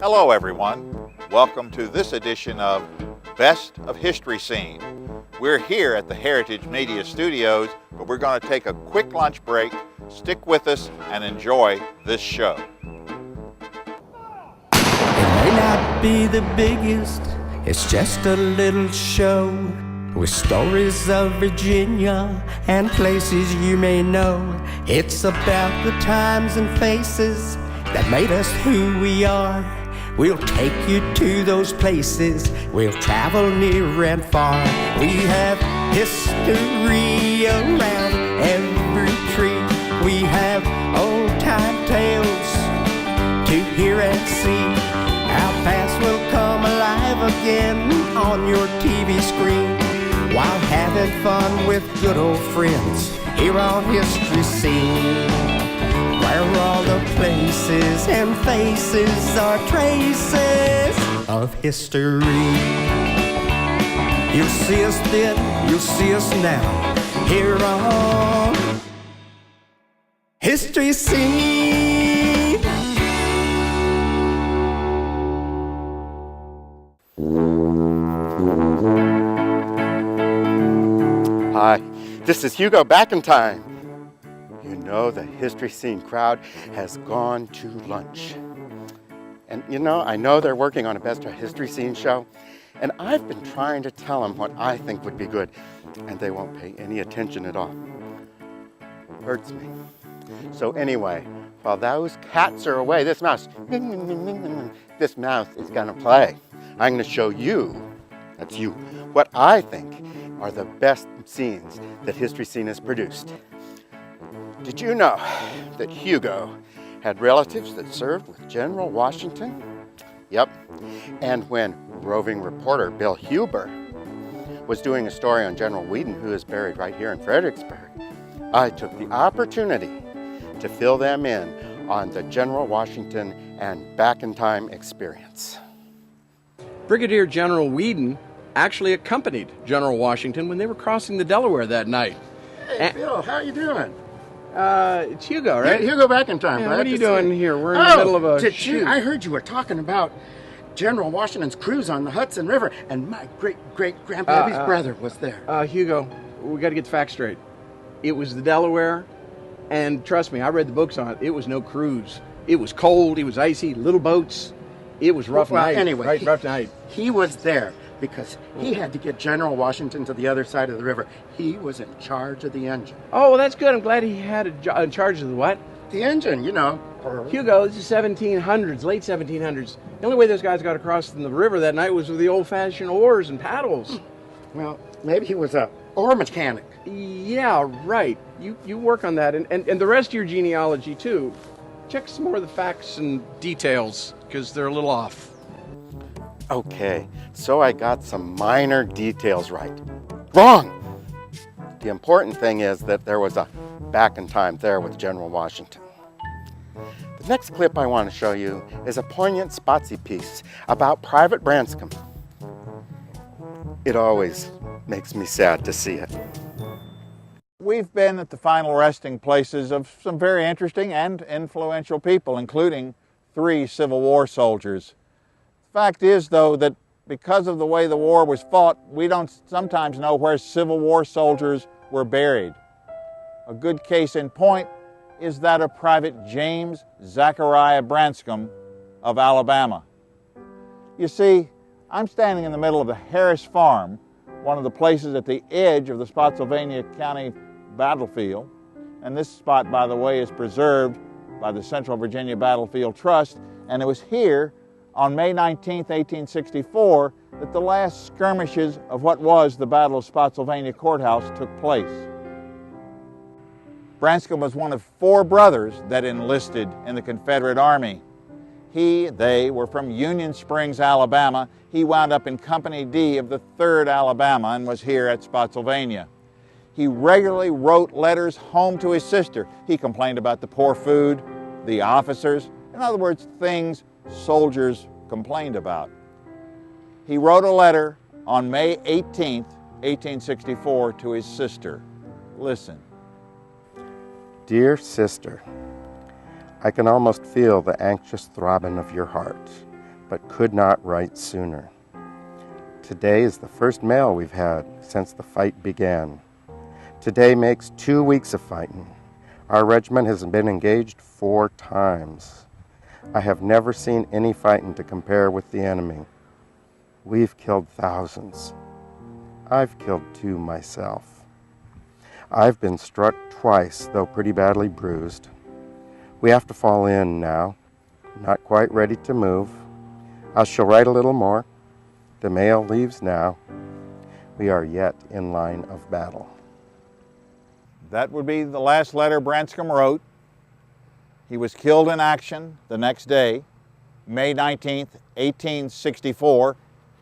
Hello everyone, welcome to this edition of Best of History Scene. We're here at the Heritage Media Studios, but we're going to take a quick lunch break. Stick with us and enjoy this show. It may not be the biggest, it's just a little show with stories of Virginia and places you may know. It's about the times and faces that made us who we are. We'll take you to those places, we'll travel near and far. We have history around every tree. We have old-time tales to hear and see. Our past will come alive again on your TV screen, while having fun with good old friends here on History Scene, where all the places and faces are traces of history. You'll see us then, you'll see us now, here on History Scene. Hi, this is Hugo Backintime. You know the History Scene crowd has gone to lunch. And you know, I know they're working on a Best of History Scene show, and I've been trying to tell them what I think would be good, and they won't pay any attention at all. Hurts me. So anyway, while those cats are away, this mouse is gonna play. I'm gonna show you, that's you, what I think are the best scenes that History Scene has produced. Did you know that Hugo had relatives that served with General Washington? Yep. And when roving reporter Bill Huber was doing a story on General Whedon, who is buried right here in Fredericksburg, I took the opportunity to fill them in on the General Washington and Backintime experience. Brigadier General Whedon actually accompanied General Washington when they were crossing the Delaware that night. Hey, Bill, how you doing? It's Hugo, right? Hugo Backintime. Yeah, what are you doing here? We're in the middle of a shoot. I heard you were talking about General Washington's cruise on the Hudson River, and my great-great-grandpappy's brother was there. Hugo, we got to get the facts straight. It was the Delaware, and trust me, I read the books on it. It was no cruise. It was cold. It was icy. Little boats. It was rough night. Anyway, right, rough night. He was there because he had to get General Washington to the other side of the river. He was in charge of the engine. Oh, well, that's good. I'm glad he had in charge of the what? The engine, you know. Hugo, this is 1700s, late 1700s. The only way those guys got across the river that night was with the old-fashioned oars and paddles. Well, maybe he was a oar mechanic. Yeah, right. You work on that, and the rest of your genealogy, too. Check some more of the facts and details, because they're a little off. Okay, so I got some minor details right. Wrong! The important thing is that there was a Backintime there with General Washington. The next clip I want to show you is a poignant Spotsy piece about Private Branscome. It always makes me sad to see it. We've been at the final resting places of some very interesting and influential people, including 3 Civil War soldiers. The fact is, though, that because of the way the war was fought, we don't sometimes know where Civil War soldiers were buried. A good case in point is that of Private James Zachariah Branscome of Alabama. You see, I'm standing in the middle of the Harris Farm, one of the places at the edge of the Spotsylvania County battlefield. And this spot, by the way, is preserved by the Central Virginia Battlefield Trust. And it was here on May 19, 1864, that the last skirmishes of what was the Battle of Spotsylvania Courthouse took place. Branscome was one of 4 brothers that enlisted in the Confederate Army. They were from Union Springs, Alabama. He wound up in Company D of the 3rd Alabama and was here at Spotsylvania. He regularly wrote letters home to his sister. He complained about the poor food, the officers, in other words, things soldiers complained about. He wrote a letter on May 18, 1864, to his sister. Listen. Dear sister, I can almost feel the anxious throbbing of your heart but could not write sooner. Today is the first mail we've had since the fight began. Today makes 2 weeks of fighting. Our regiment has been engaged 4 times. I have never seen any fighting to compare with the enemy. We've killed thousands. I've killed 2 myself. I've been struck twice, though pretty badly bruised. We have to fall in now. Not quite ready to move. I shall write a little more. The mail leaves now. We are yet in line of battle. That would be the last letter Branscome wrote. He was killed in action the next day, May 19th, 1864,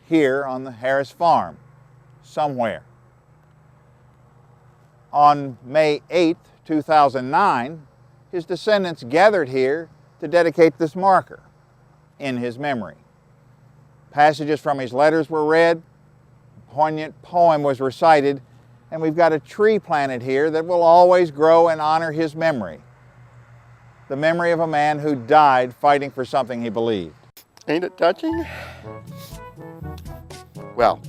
here on the Harris farm, somewhere. On May 8th, 2009, his descendants gathered here to dedicate this marker in his memory. Passages from his letters were read, a poignant poem was recited, and we've got a tree planted here that will always grow and honor his memory. The memory of a man who died fighting for something he believed. Ain't it touching? Well,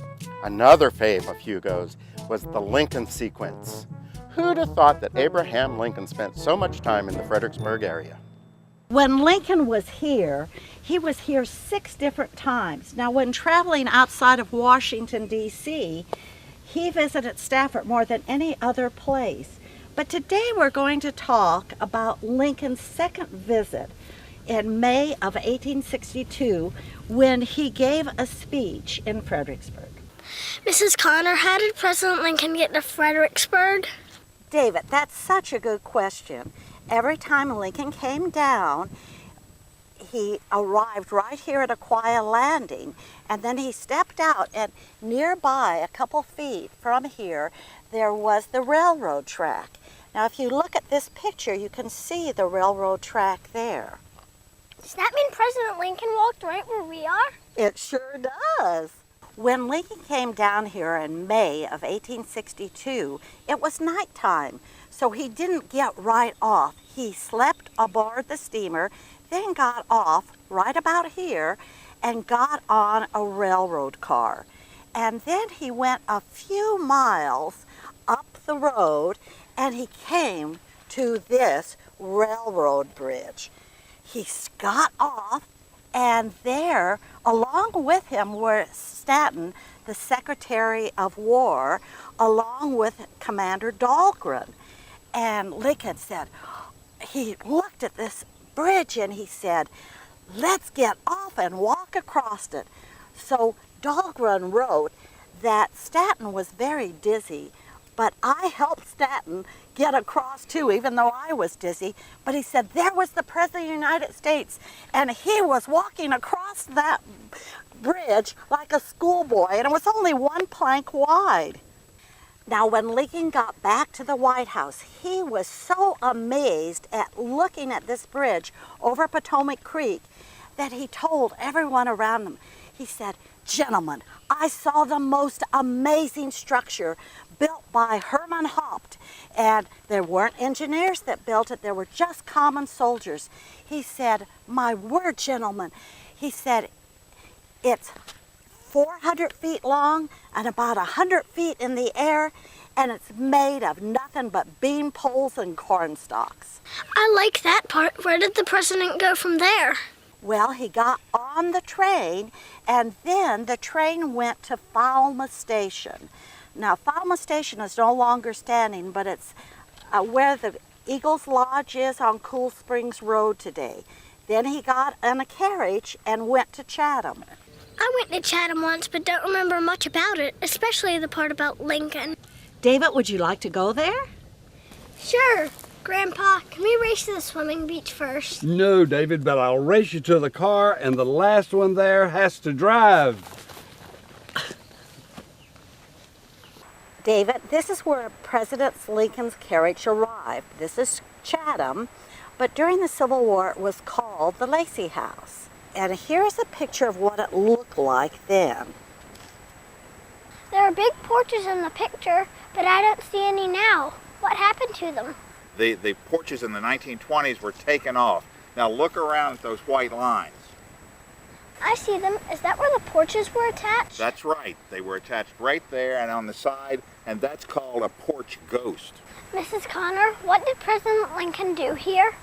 another fave of Hugo's was the Lincoln sequence. Who'd have thought that Abraham Lincoln spent so much time in the Fredericksburg area? When Lincoln was here, he was here 6 different times. Now, when traveling outside of Washington, D.C., he visited Stafford more than any other place. But today we're going to talk about Lincoln's second visit in May of 1862 when he gave a speech in Fredericksburg. Mrs. Connor, how did President Lincoln get to Fredericksburg? David, that's such a good question. Every time Lincoln came down, he arrived right here at Aquia Landing, and then he stepped out, and nearby, a couple feet from here, there was the railroad track. Now, if you look at this picture, you can see the railroad track there. Does that mean President Lincoln walked right where we are? It sure does. When Lincoln came down here in May of 1862, it was nighttime, so he didn't get right off. He slept aboard the steamer, then got off right about here and got on a railroad car. And then he went a few miles up the road and he came to this railroad bridge. He got off, and there, along with him, were Stanton, the Secretary of War, along with Commander Dahlgren. And Lincoln said, he looked at this bridge and he said, let's get off and walk across it. So Dahlgren wrote that Stanton was very dizzy, but I helped Stanton get across too, even though I was dizzy. But he said there was the President of the United States, and he was walking across that bridge like a schoolboy, and it was only 1 plank wide. Now, when Lincoln got back to the White House, he was so amazed at looking at this bridge over Potomac Creek that he told everyone around him, he said, "Gentlemen, I saw the most amazing structure built by Herman Haupt, and there weren't engineers that built it, there were just common soldiers." He said, "My word, gentlemen," he said, "it's 400 feet long and about 100 feet in the air, and it's made of nothing but bean poles and corn stalks." I like that part. Where did the president go from there? Well, he got on the train, and then the train went to Falmouth Station. Now, Falmouth Station is no longer standing, but it's where the Eagles Lodge is on Cool Springs Road today. Then he got in a carriage and went to Chatham. I went to Chatham once, but don't remember much about it, especially the part about Lincoln. David, would you like to go there? Sure. Grandpa, can we race to the swimming beach first? No, David, but I'll race you to the car, and the last one there has to drive. David, this is where President Lincoln's carriage arrived. This is Chatham, but during the Civil War it was called the Lacey House. And here's a picture of what it looked like then. There are big porches in the picture, but I don't see any now. What happened to them? The porches in the 1920s were taken off. Now look around at those white lines. I see them. Is that where the porches were attached? That's right. They were attached right there and on the side, and that's called a porch ghost. Mrs. Connor, what did President Lincoln do here?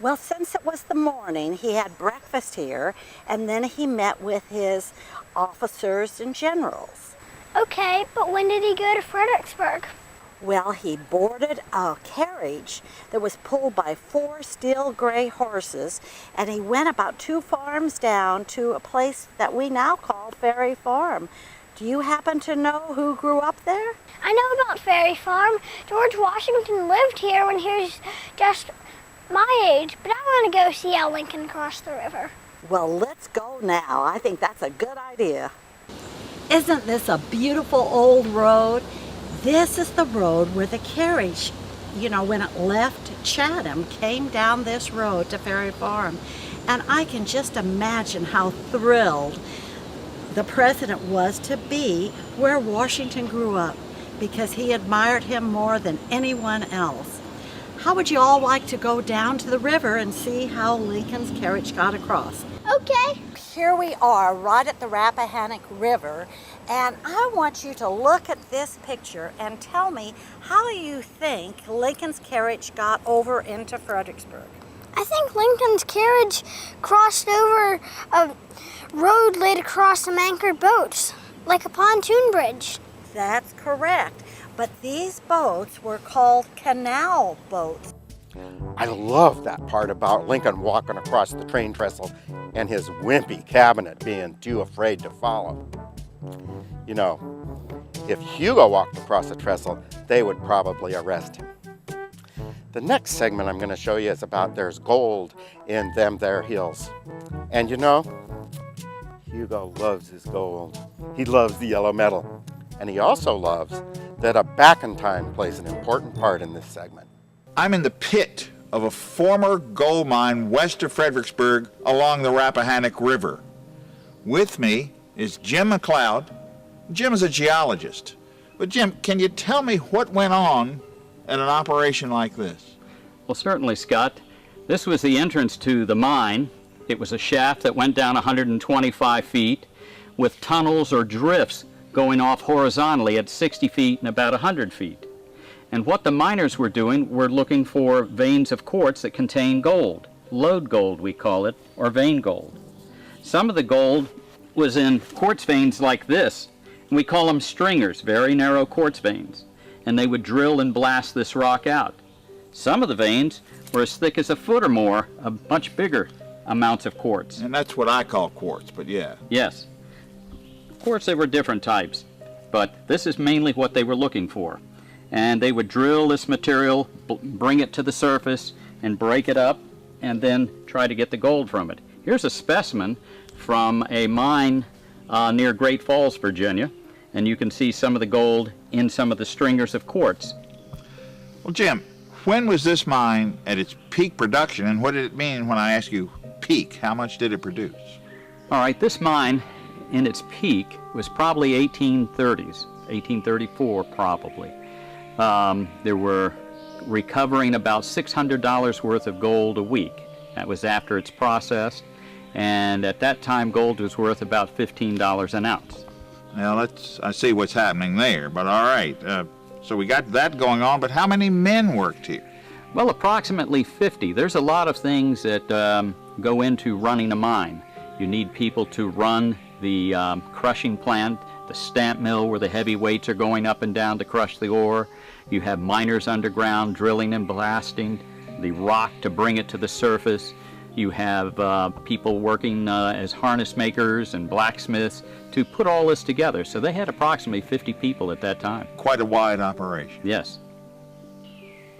Well, since it was the morning, he had breakfast here, and then he met with his officers and generals. Okay, but when did he go to Fredericksburg? Well, he boarded a carriage that was pulled by 4 steel gray horses, and he went about 2 farms down to a place that we now call Ferry Farm. Do you happen to know who grew up there? I know about Ferry Farm. George Washington lived here when he was just my age, but I want to go see how Lincoln crossed the river. Well, let's go now. I think that's a good idea. Isn't this a beautiful old road? This is the road where the carriage, when it left Chatham, came down this road to Ferry Farm. And I can just imagine how thrilled the president was to be where Washington grew up, because he admired him more than anyone else. How would you all like to go down to the river and see how Lincoln's carriage got across? Okay. Here we are right at the Rappahannock River, and I want you to look at this picture and tell me how you think Lincoln's carriage got over into Fredericksburg. I think Lincoln's carriage crossed over a road laid across some anchored boats, like a pontoon bridge. That's correct, but these boats were called canal boats. I love that part about Lincoln walking across the train trestle and his wimpy cabinet being too afraid to follow. If Hugo walked across the trestle, they would probably arrest him. The next segment I'm going to show you is about there's gold in them there hills. And Hugo loves his gold. He loves the yellow metal. And he also loves that a Backintime plays an important part in this segment. I'm in the pit of a former gold mine west of Fredericksburg along the Rappahannock River. With me is Jim McLeod. Jim is a geologist. But Jim, can you tell me what went on at an operation like this? Well, certainly, Scott. This was the entrance to the mine. It was a shaft that went down 125 feet with tunnels or drifts going off horizontally at 60 feet and about 100 feet. And what the miners were doing were looking for veins of quartz that contain gold. Lode gold, we call it, or vein gold. Some of the gold was in quartz veins like this. And we call them stringers, very narrow quartz veins. And they would drill and blast this rock out. Some of the veins were as thick as a foot or more, of much bigger amounts of quartz. And that's what I call quartz, but yeah. Yes. Of course, there were different types, but this is mainly what they were looking for. And they would drill this material, bring it to the surface, and break it up, and then try to get the gold from it. Here's a specimen from a mine near Great Falls, Virginia, and you can see some of the gold in some of the stringers of quartz. Well, Jim, when was this mine at its peak production, and what did it mean when I ask you peak? How much did it produce? All right, this mine in its peak was probably 1830s, 1834 probably. They were recovering about $600 worth of gold a week. That was after it's processed, and at that time gold was worth about $15 an ounce. Now, I see what's happening there, but all right. So we got that going on, but how many men worked here? Well, approximately 50. There's a lot of things that go into running a mine. You need people to run the crushing plant, the stamp mill where the heavy weights are going up and down to crush the ore. You have miners underground drilling and blasting the rock to bring it to the surface. You have people working as harness makers and blacksmiths to put all this together. So they had approximately 50 people at that time. Quite a wide operation. Yes.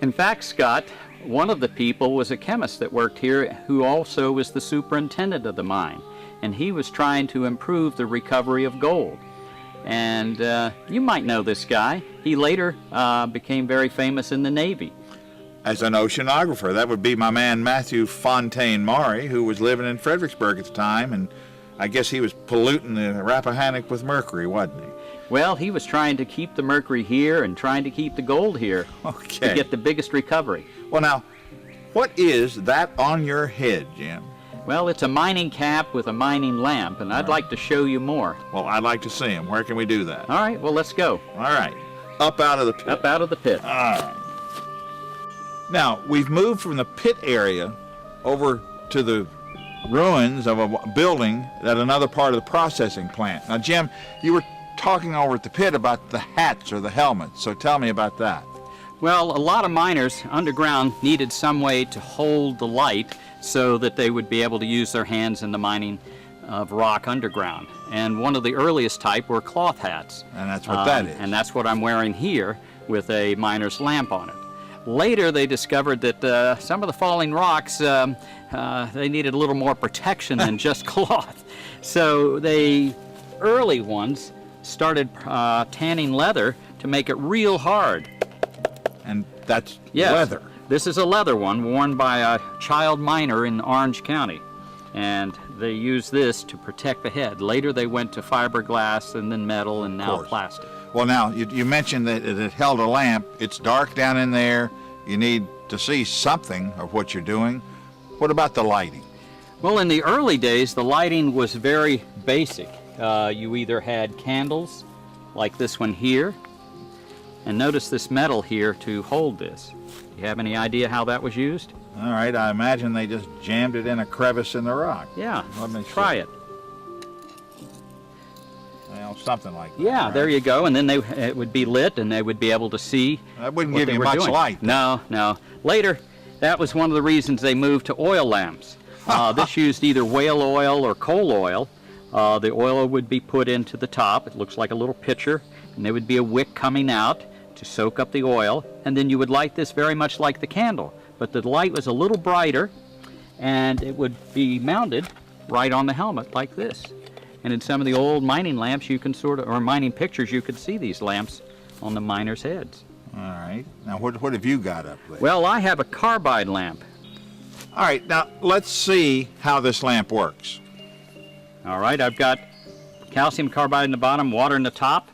In fact, Scott, one of the people was a chemist that worked here who also was the superintendent of the mine. And he was trying to improve the recovery of gold. And you might know this guy. He later became very famous in the Navy. As an oceanographer, that would be my man Matthew Fontaine Maury, who was living in Fredericksburg at the time, and I guess he was polluting the Rappahannock with mercury, wasn't he? Well, he was trying to keep the mercury here and trying to keep the gold here to get the biggest recovery. Well, now, what is that on your head, Jim? Well, it's a mining cap with a mining lamp, and I'd like to show you more. Well, I'd like to see them. Where can we do that? All right, well, let's go. All right. Up out of the pit. Up out of the pit. All right. Now, we've moved from the pit area over to the ruins of a building at another part of the processing plant. Now, Jim, you were talking over at the pit about the hats or the helmets, so tell me about that. Well, a lot of miners underground needed some way to hold the light so that they would be able to use their hands in the mining of rock underground. And one of the earliest type were cloth hats. And that's what that is. And that's what I'm wearing here with a miner's lamp on it. Later, they discovered that some of the falling rocks, they needed a little more protection than just cloth. So the early ones started tanning leather to make it real hard. And that's Yes. leather. This is a leather one worn by a child miner in Orange County. And they used this to protect the head. Later, they went to fiberglass and then metal and now course. plastic. Well, now, you mentioned that it held a lamp. It's dark down in there. You need to see something of what you're doing. What about the lighting? Well, in the early days, the lighting was very basic. You either had candles, like this one here, and notice this metal here to hold this. Do you have any idea how that was used? All right, I imagine they just jammed it in a crevice in the rock. Yeah, Let me try see. it. Well, something like that. Yeah, right? there you go, and then it would be lit and they would be able to see That wouldn't what give they you were much doing. light. No, no. Later, that was one of the reasons they moved to oil lamps. This used either whale oil or coal oil. The oil would be put into the top. It looks like a little pitcher, and there would be a wick coming out to soak up the oil, and then you would light this very much like the candle, but the light was a little brighter, and it would be mounted right on the helmet like this. And in some of the old mining lamps, you can or mining pictures, you could see these lamps on the miners' heads. All right. Now, what have you got up there? Well, I have a carbide lamp. All right, now let's see how this lamp works. All right, I've got calcium carbide in the bottom, water in the top.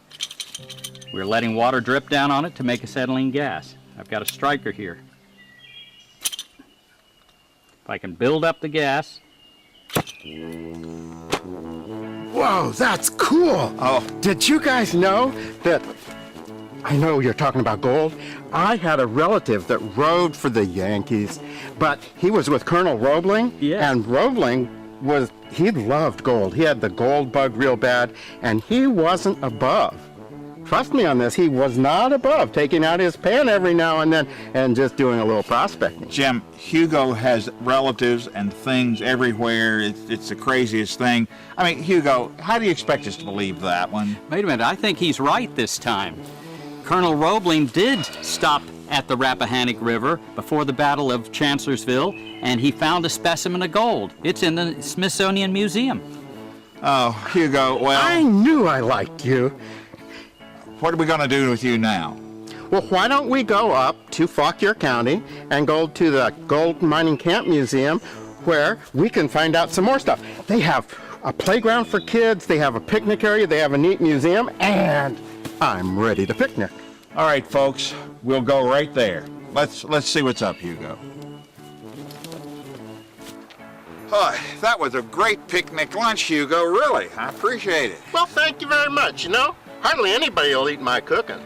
We're letting water drip down on it to make acetylene gas. I've got a striker here. If I can build up the gas. Whoa, that's cool. Oh. Did you guys know that, I know you're talking about gold. I had a relative that rode for the Yankees, but he was with Colonel Roebling. Yeah. And Roebling he loved gold. He had the gold bug real bad, and he wasn't above. Trust me on this, he was not above taking out his pen every now and then and just doing a little prospecting. Jim, Hugo has relatives and things everywhere. It's the craziest thing. I mean, Hugo, how do you expect us to believe that one? Wait a minute, I think he's right this time. Colonel Roebling did stop at the Rappahannock River before the Battle of Chancellorsville, and he found a specimen of gold. It's in the Smithsonian Museum. Oh, Hugo, well, I knew I liked you. what are we going to do with you now? Well, why don't we go up to Fauquier County and go to the Gold Mining Camp Museum where we can find out some more stuff. They have a playground for kids, they have a picnic area, they have a neat museum, and I'm ready to picnic. All right, folks, we'll go right there. Let's see what's up, Hugo. Oh, that was a great picnic lunch, Hugo, really. I appreciate it. Well, thank you very much. You know, hardly anybody will eat my cooking.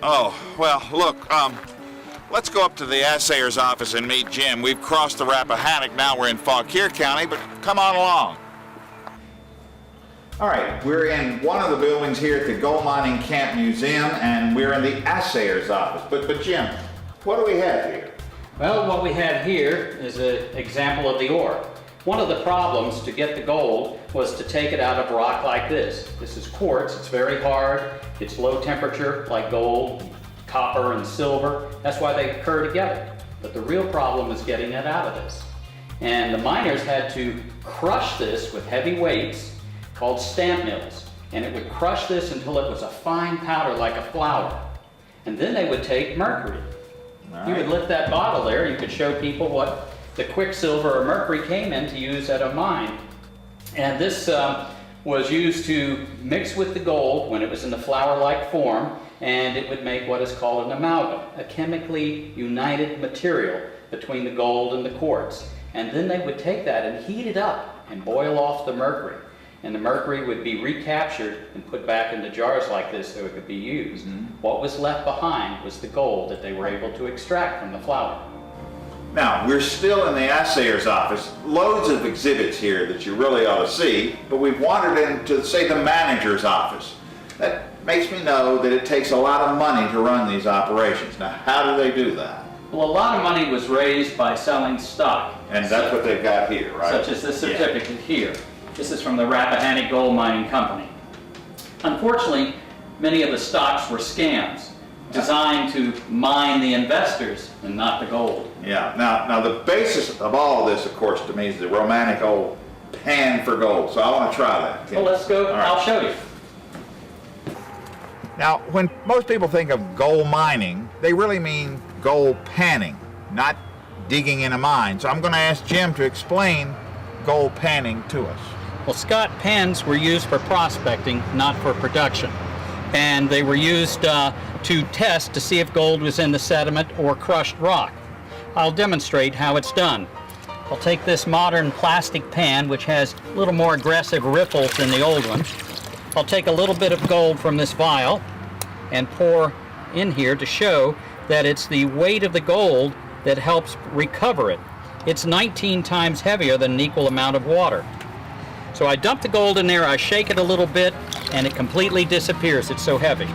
Oh, well, look, let's go up to the assayer's office and meet Jim. We've crossed the Rappahannock, now we're in Fauquier County, but come on along. All right, we're in one of the buildings here at the Gold Mining Camp Museum, and we're in the assayer's office. But Jim, what do we have here? Well, what we have here is an example of the ore. One of the problems to get the gold was to take it out of rock like this. This is quartz, it's very hard, it's low temperature like gold, copper, and silver. That's why they occur together. But the real problem is getting it out of this. And the miners had to crush this with heavy weights called stamp mills. And it would crush this until it was a fine powder like a flour. And then they would take mercury. You would lift that bottle there, you could show people what the quicksilver or mercury came in to use at a mine. And this was used to mix with the gold when it was in the flour-like form, and it would make what is called an amalgam, a chemically united material between the gold and the quartz. and then they would take that and heat it up and boil off the mercury. And the mercury would be recaptured and put back into jars like this so it could be used. What was left behind was the gold that they were able to extract from the flour. Now, we're still in the assayer's office. Loads of exhibits here that you really ought to see, but we've wandered into, say, the manager's office. That makes me know that it takes a lot of money to run these operations. Now, how do they do that? Well, a lot of money was raised by selling stock. And that's what they've got here, right? Such as this certificate here. This is from the Rappahannock Gold Mining Company. Unfortunately, many of the stocks were scams designed to mine the investors and not the gold. Yeah. Now the basis of all of this, of course, to me is the romantic old pan for gold. So I want to try that. Well, let's go. Right. I'll show you. Now, when most people think of gold mining, they really mean gold panning, not digging in a mine. So I'm going to ask Jim to explain gold panning to us. Well, Scott, pans were used for prospecting, not for production. And they were used to test to see if gold was in the sediment or crushed rock. I'll demonstrate how it's done. I'll take this modern plastic pan, which has a little more aggressive ripples than the old one. I'll take a little bit of gold from this vial and pour in here to show that it's the weight of the gold that helps recover it. It's 19 times heavier than an equal amount of water. So I dump the gold in there, I shake it a little bit, and it completely disappears. It's so heavy.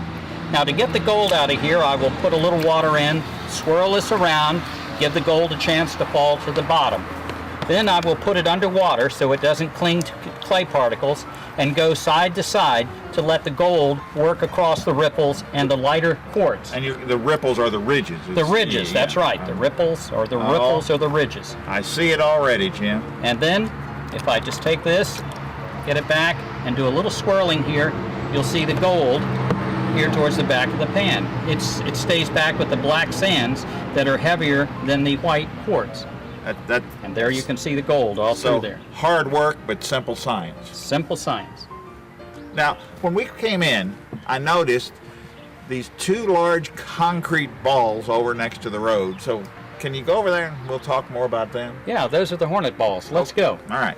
Now to get the gold out of here, I will put a little water in, swirl this around, give the gold a chance to fall to the bottom. Then I will put it underwater so it doesn't cling to clay particles and go side to side to let the gold work across the ripples and the lighter quartz. And the ripples are the ridges. The ridges, that's right. The ripples or the ripples or the ridges. I see it already, Jim. And then if I just take this, get it back, and do a little swirling here, you'll see the gold here towards the back of the pan. It stays back with the black sands that are heavier than the white quartz. And there you can see the gold all through there. Hard work, but simple science. Simple science. Now, when we came in, I noticed these two large concrete balls over next to the road. So can you go over there and we'll talk more about them? Yeah, those are the hornet balls. Let's go. All right.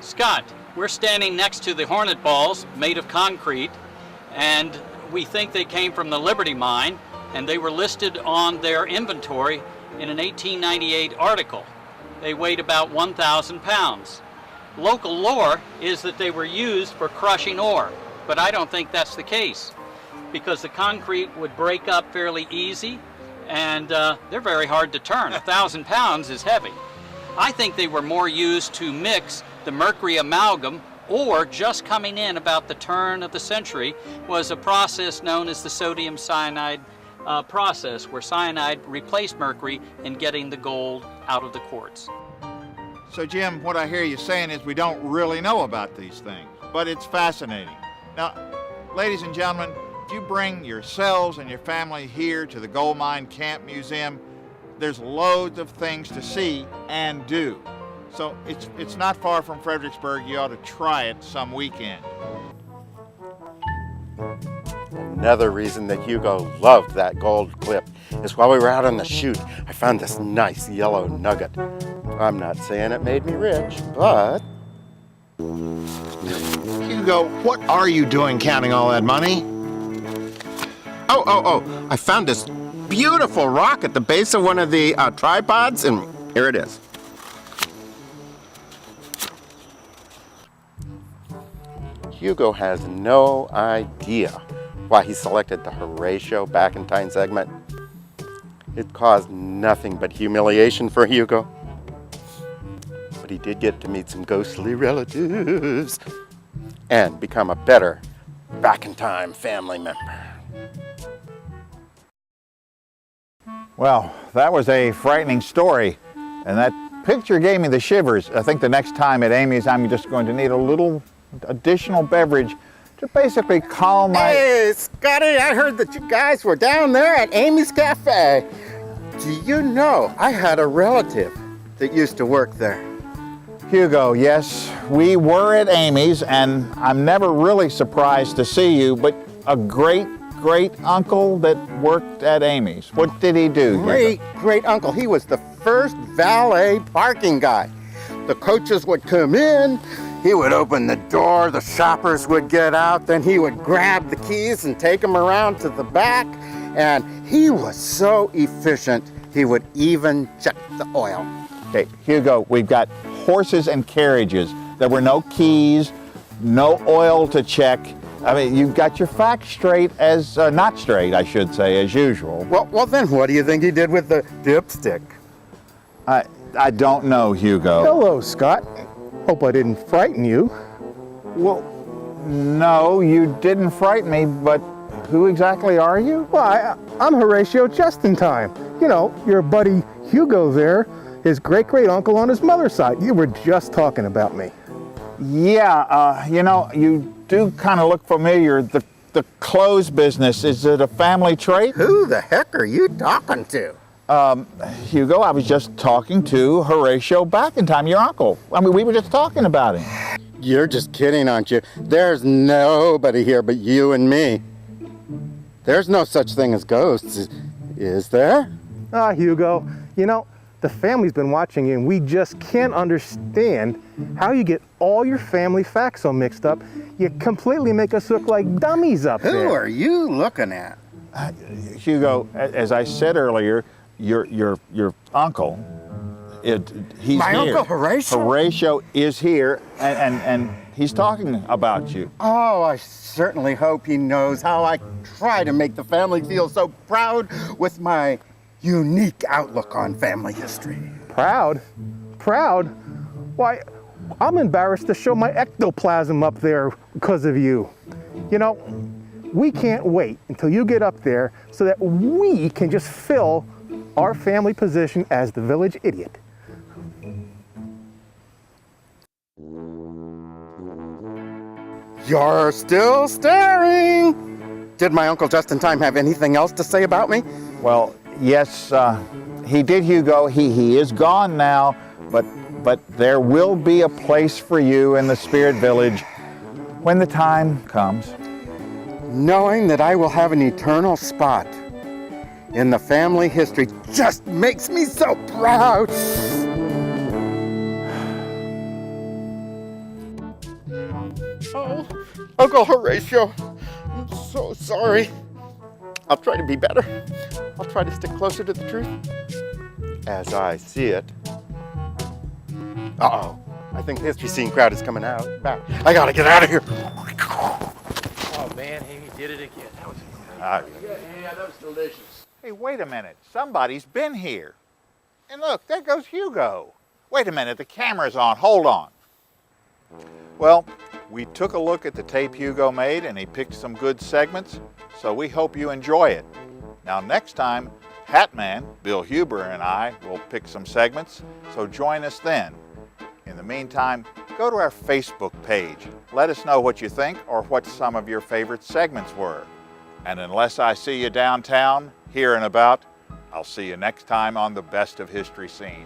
Scott, we're standing next to the hornet balls made of concrete, and we think they came from the Liberty Mine, and they were listed on their inventory in an 1898 article. They weighed about 1,000 pounds. Local lore is that they were used for crushing ore, but I don't think that's the case, because the concrete would break up fairly easy, and they're very hard to turn. 1,000 pounds is heavy. I think they were more used to mix the mercury amalgam, or just coming in about the turn of the century was a process known as the sodium cyanide process, where cyanide replaced mercury in getting the gold out of the quartz. So Jim, what I hear you saying is we don't really know about these things, but it's fascinating. Now, ladies and gentlemen, if you bring yourselves and your family here to the Gold Mine Camp Museum, there's loads of things to see and do. So it's not far from Fredericksburg. You ought to try it some weekend. Another reason that Hugo loved that gold clip is while we were out on the chute, I found this nice yellow nugget. I'm not saying it made me rich, but... Hugo, what are you doing counting all that money? Oh, I found this beautiful rock at the base of one of the tripods, and here it is. Hugo has no idea why he selected the Hugo Backintime segment. It caused nothing but humiliation for Hugo. But he did get to meet some ghostly relatives and become a better Backintime family member. Well, that was a frightening story, and that picture gave me the shivers. I think the next time at Amy's, I'm just going to need a little additional beverage to basically calm my... Hey, Scotty, I heard that you guys were down there at Amy's Cafe. Do you know, I had a relative that used to work there. Hugo, yes, we were at Amy's, and I'm never really surprised to see you, but a great uncle that worked at Amy's. What did he do? Great uncle. He was the first valet parking guy. The coaches would come in, he would open the door, the shoppers would get out, then he would grab the keys and take them around to the back, and he was so efficient, he would even check the oil. Okay, Hugo, we've got horses and carriages. There were no keys, no oil to check. I mean, you've got your facts straight as, not straight, I should say, as usual. Well, then what do you think he did with the dipstick? I don't know, Hugo. Hello, Scott. Hope I didn't frighten you. Well, no, you didn't frighten me, but who exactly are you? Well, I'm Horatio Just-in-Time. You know, your buddy Hugo there, his great-great-uncle on his mother's side. You were just talking about me. Yeah, you know, you do kind of look familiar. The clothes business, is it a family trait? Who the heck are you talking to? Hugo, I was just talking to Horatio Backintime, your uncle. I mean, we were just talking about him. You're just kidding, aren't you? There's nobody here but you and me. There's no such thing as ghosts, is there? Hugo, you know, the family's been watching you, and we just can't understand how you get all your family facts so mixed up. You completely make us look like dummies up there. Who are you looking at? Hugo, as I said earlier, your uncle, he's My here. Uncle Horatio? Horatio is here, and he's talking about you. Oh, I certainly hope he knows how I try to make the family feel so proud with my unique outlook on family history. Proud? Proud? Why, I'm embarrassed to show my ectoplasm up there because of you. You know, we can't wait until you get up there so that we can just fill our family position as the village idiot. You're still staring! Did my Uncle Just-in-Time have anything else to say about me? Well, yes, he did, Hugo. He is gone now, but there will be a place for you in the Spirit Village when the time comes. Knowing that I will have an eternal spot in the family history just makes me so proud. Oh, Uncle Horatio, I'm so sorry. I'll try to be better. I'll try to stick closer to the truth as I see it. Uh-oh, I think the history scene crowd is coming out. Back. I gotta get out of here. Oh man, he did it again. That was Yeah, that was delicious. Hey, wait a minute. Somebody's been here. And look, there goes Hugo. Wait a minute, the camera's on. Hold on. Well, we took a look at the tape Hugo made, and he picked some good segments, so we hope you enjoy it. Now, next time, Hatman, Bill Huber, and I will pick some segments, so join us then. In the meantime, go to our Facebook page. Let us know what you think or what some of your favorite segments were. And unless I see you downtown, here and about, I'll see you next time on the Best of History Scene.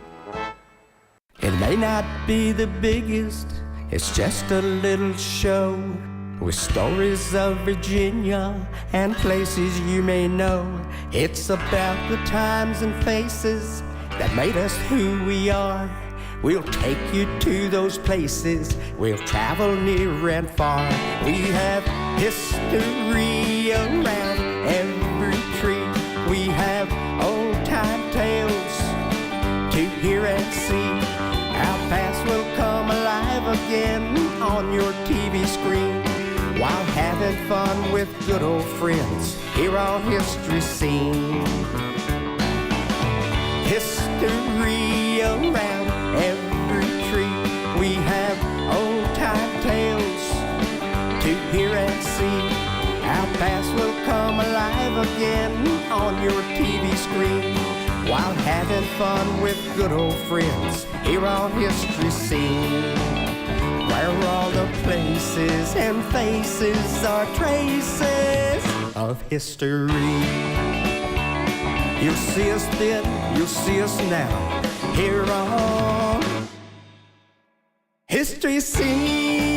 It may not be the biggest, it's just a little show with stories of Virginia and places you may know. It's about the times and faces that made us who we are. We'll take you to those places, we'll travel near and far. We have history around every tree. We have old-time tales to hear and see. Our past will come alive again on your TV screen while having fun with good old friends here on History Scene. History around every tree. We have old-time tales to hear and see. Our past will come alive again on your TV screen while having fun with good old friends here on History Scene, where all the places and faces are traces of history. You'll see us then, you'll see us now, here on History Scene.